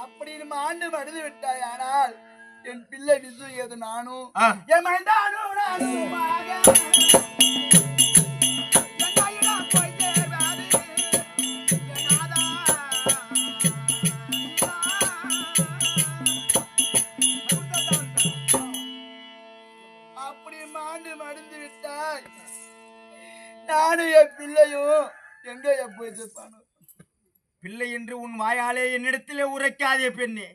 அப்படி நம்ம ஆண்டு மடிந்து விட்டாய். ஆனால் என் பிள்ளை விசுவது நானும் என் மண்டானும் அப்படி மாண்டு மடிந்து விட்டாய். நானும் என் பிள்ளையும் எங்க போயிருப்பானோ. பிள்ளை என்று உன் வாயாலே என்னிடத்திலே உரைக்காதே பெண்ணே.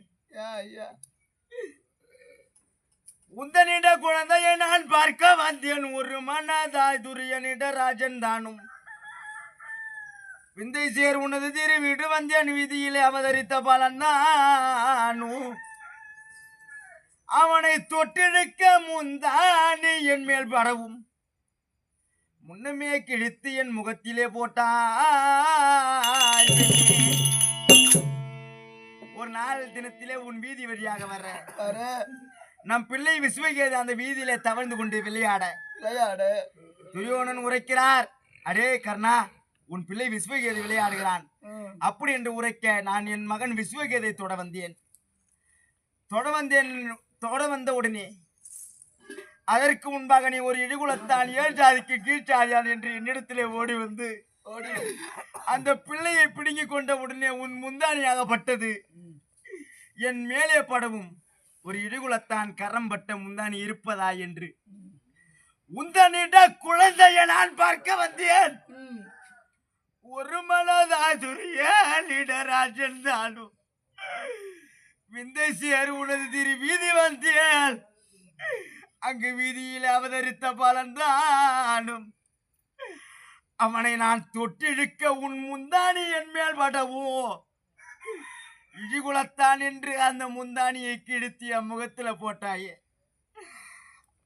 உந்தனிட குழந்தையை நான் பார்க்க வந்தேன். ஒரு மனதாய் துரியனிட ராஜன் தானும் விந்தை சேர் உனது திரு வீடு வந்தேன். வீதியிலே அவதரித்த பலனானும் அவனை தொட்டிருக்க முந்தானி என் மேல் படவும் முன்னமே கிழித்து என் முகத்திலே போட்டாய். ஒரு நாள் தினத்திலே உன் வீதி வழியாக வர நம் பிள்ளை விஸ்வகேது அந்த வீதியிலே தவழ்ந்து கொண்டு விளையாட துரியோதனன் உரைக்கிறார். அடே கர்ணா, உன் பிள்ளை விஸ்வகேது விளையாடுகிறான். அப்படி என்று உரைக்க நான் என் மகன் விஸ்வகேதை தொட வந்த உடனே அதற்கு முன்பாக நீ ஒரு இடிகுலத்தான் ஏழு ஜாதிக்கு கீழ்ச்சாதியான் என்று என்னிடத்திலே ஓடி வந்து அந்த பிள்ளையை பிடுங்கி கொண்ட உடனே உன் முந்தானியாகப்பட்டது என் மேலே படவும் ஒரு இடிகுலத்தான் கரம் பட்ட முந்தானி இருப்பதா என்று உந்தனிட குழந்தையை நான் பார்க்க வந்தேன். ஒரு மனதாசுரியராஜன் தானும் விந்தை சேர் உனது திரு வீதி வந்தேன். அங்கு வீதியில் அவதரித்த பலன்தானும் அவனை நான் தொட்டிழுக்க உன் முந்தானி என் மேல் படவோ இடிகுலத்தான் என்று அந்த முந்தானியை கிழித்து என் முகத்துல போட்டாயே.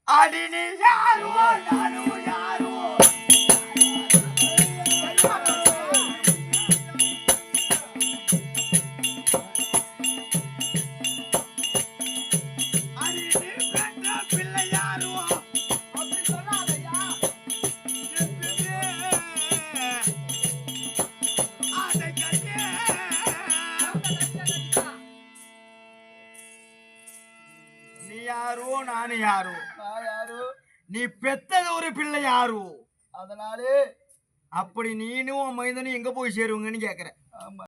அடி நீ யாரோ நானும் யாரோ நானு யாரோ நீ பெத்தது ஒரு பிள்ளை யாரோ. அதனாலே அப்படி நீனும் மைதனும் எங்க போய் சேருவங்கன்னு கேக்குற.